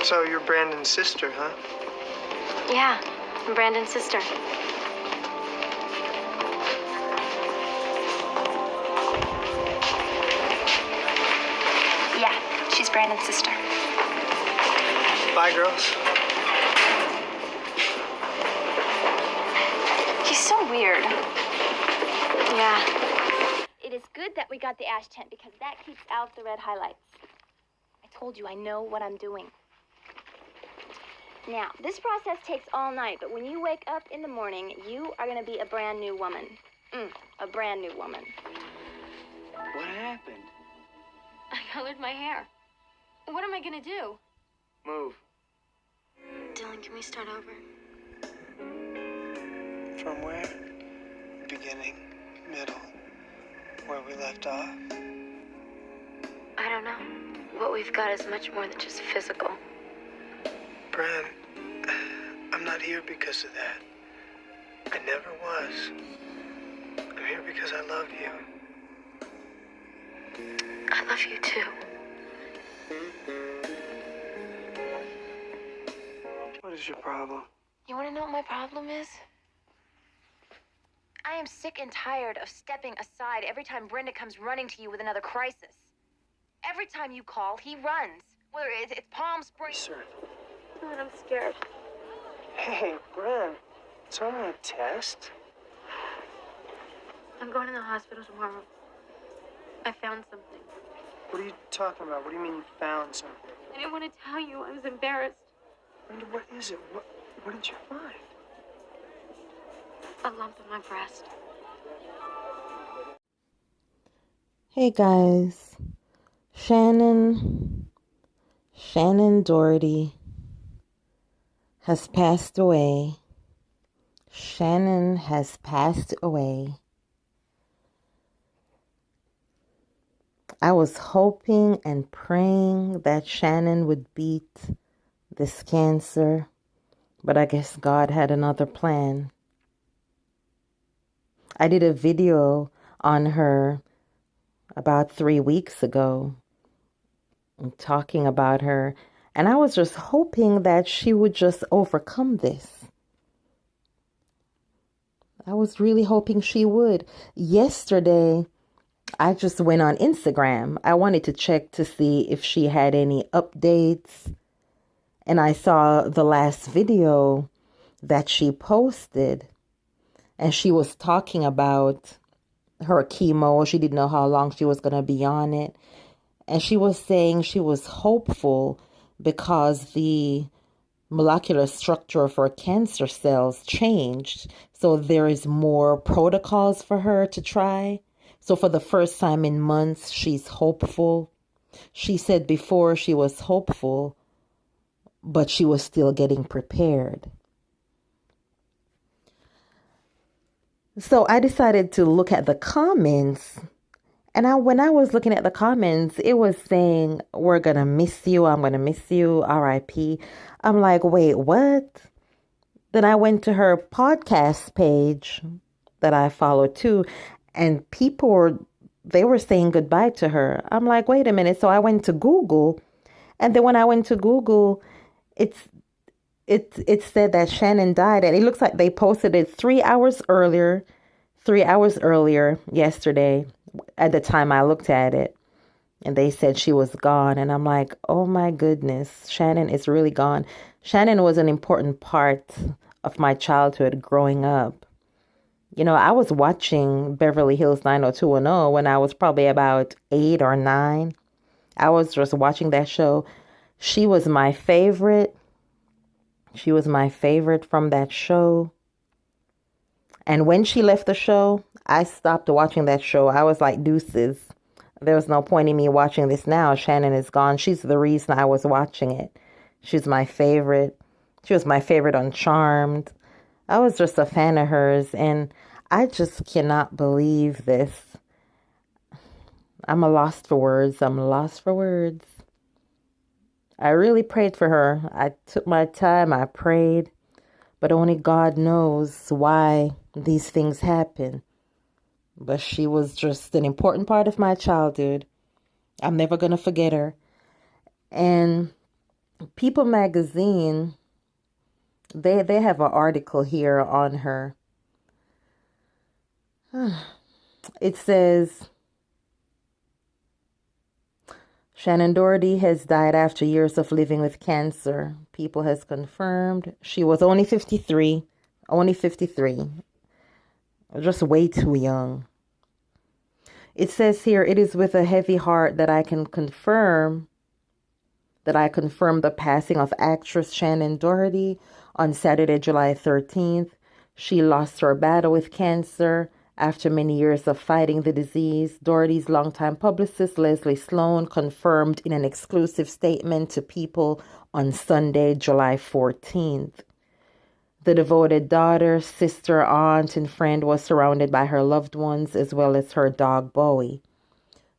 So you're Brandon's sister, huh? Yeah, I'm Brandon's sister. Yeah, she's Brandon's sister. Bye, girls. He's so weird. Yeah. It is good that we got the ash tent because that keeps out the red highlights. I told you I know what I'm doing. Now, this process takes all night, but when you wake up in the morning, you are going to be a brand new woman. A brand new woman. What happened? I colored my hair. What am I going to do? Move. Dylan, can we start over? From where? Beginning, middle, where we left off. I don't know. What we've got is much more than just physical. Bran, I'm not here because of that. I never was. I'm here because I love you. I love you too. What is your problem? You want to know what my problem is? I am sick and tired of stepping aside every time Brenda comes running to you with another crisis. Every time you call, he runs. Whether it's Palm Springs... Sir. God, I'm scared. Hey, Bran, it's only a test. I'm going to the hospital tomorrow. I found something. What are you talking about? What do you mean you found something? I didn't want to tell you. I was embarrassed. Brenda, what is it? What did you find? A lump in my breast. Hey guys, Shannon Doherty has passed away. Shannon has passed away. I was hoping and praying that Shannon would beat this cancer, but I guess God had another plan. I did a video on her about 3 weeks ago, talking about her, and I was just hoping that she would just overcome this. I was really hoping she would. Yesterday, I just went on Instagram. I wanted to check to see if she had any updates, and I saw the last video that she posted, and she was talking about her chemo. She didn't know how long she was going to be on it. And she was saying she was hopeful because the molecular structure of her cancer cells changed. So there is more protocols for her to try. So for the first time in months, she's hopeful. She said before she was hopeful, but she was still getting prepared. So I decided to look at the comments, and when I was looking at the comments, it was saying, "We're going to miss you. I'm going to miss you. RIP. I'm like, wait, what? Then I went to her podcast page that I follow too, and they were saying goodbye to her. I'm like, wait a minute. So I went to Google, and then when I went to Google, it said that Shannon died, and it looks like they posted it 3 hours earlier yesterday at the time I looked at it, and they said she was gone. And I'm like, oh my goodness, Shannon is really gone. Shannon was an important part of my childhood growing up. You know, I was watching Beverly Hills 90210 when I was probably about 8 or 9. I was just watching that show. She was my favorite. She was my favorite from that show. And when she left the show, I stopped watching that show. I was like, deuces. There was no point in me watching this now. Shannon is gone. She's the reason I was watching it. She's my favorite. She was my favorite on Charmed. I was just a fan of hers, and I just cannot believe this. I'm lost for words. I really prayed for her. I took my time. I prayed. But only God knows why these things happen. But she was just an important part of my childhood. I'm never going to forget her. And People magazine, they have an article here on her. It says, Shannon Doherty has died after years of living with cancer. People has confirmed she was only 53. Only 53. Just way too young. It says here, it is with a heavy heart that I confirm the passing of actress Shannon Doherty on Saturday, July 13th. She lost her battle with cancer after many years of fighting the disease. Doherty's longtime publicist, Leslie Sloan, confirmed in an exclusive statement to People on Sunday, July 14th. The devoted daughter, sister, aunt, and friend was surrounded by her loved ones as well as her dog, Bowie.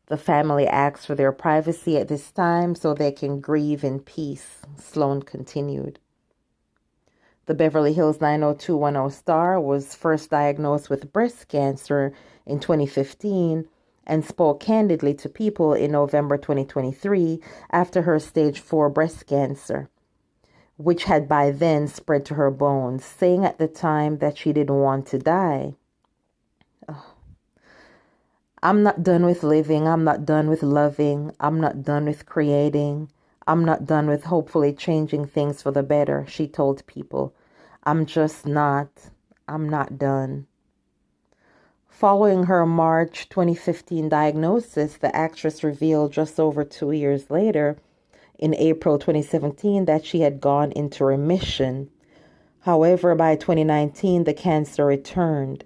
The family asks for their privacy at this time so they can grieve in peace, Sloan continued. The Beverly Hills 90210 star was first diagnosed with breast cancer in 2015 and spoke candidly to People in November 2023 after her stage 4 breast cancer, which had by then spread to her bones, saying at the time that she didn't want to die. I'm not done with living. I'm not done with loving. I'm not done with creating. I'm not done with hopefully changing things for the better, she told People. I'm not done. Following her March 2015 diagnosis, the actress revealed just over 2 years later, in April 2017, that she had gone into remission. However, by 2019, the cancer returned.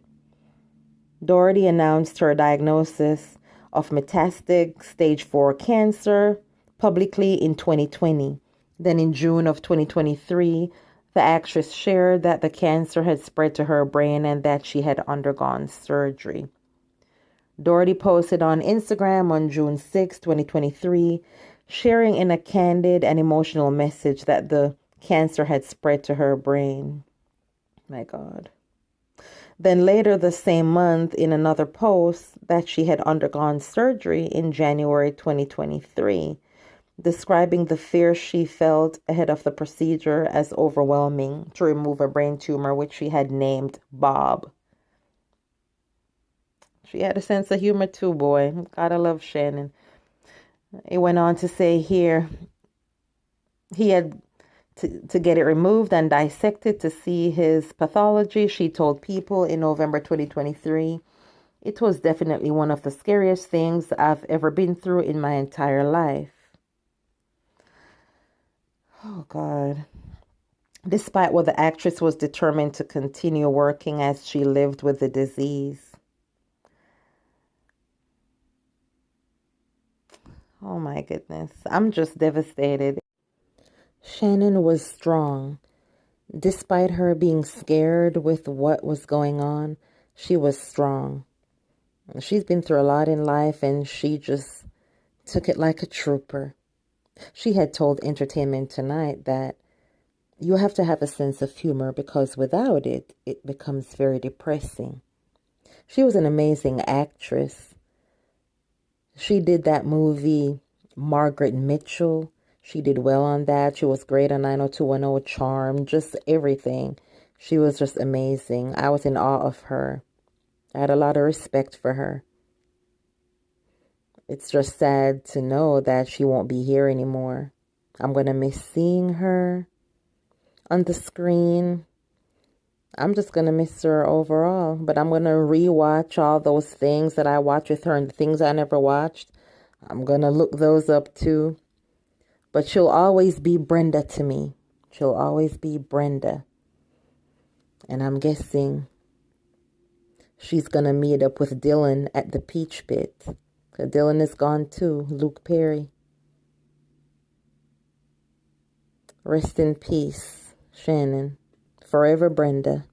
Doherty announced her diagnosis of metastatic stage 4 cancer publicly in 2020. Then in June of 2023, the actress shared that the cancer had spread to her brain and that she had undergone surgery. Doherty posted on Instagram on June 6, 2023, sharing in a candid and emotional message that the cancer had spread to her brain. My God. Then later the same month, in another post, that she had undergone surgery in January 2023, describing the fear she felt ahead of the procedure as overwhelming to remove a brain tumor, which she had named Bob. She had a sense of humor too, boy. Gotta love Shannon. It went on to say here, he had to get it removed and dissected to see his pathology, she told People in November 2023. It was definitely one of the scariest things I've ever been through in my entire life. Oh, God. Despite what the actress was determined to continue working as she lived with the disease. Oh, my goodness. I'm just devastated. Shannon was strong. Despite her being scared with what was going on, she was strong. She's been through a lot in life and she just took it like a trooper. She had told Entertainment Tonight that you have to have a sense of humor because without it, it becomes very depressing. She was an amazing actress. She did that movie, Margaret Mitchell. She did well on that. She was great on 90210, Charm, just everything. She was just amazing. I was in awe of her. I had a lot of respect for her. It's just sad to know that she won't be here anymore. I'm going to miss seeing her on the screen. I'm just going to miss her overall. But I'm going to rewatch all those things that I watched with her and the things I never watched. I'm going to look those up too. But she'll always be Brenda to me. She'll always be Brenda. And I'm guessing she's going to meet up with Dylan at the Peach Pit. Because Dylan is gone too. Luke Perry. Rest in peace, Shannon. Forever Brenda.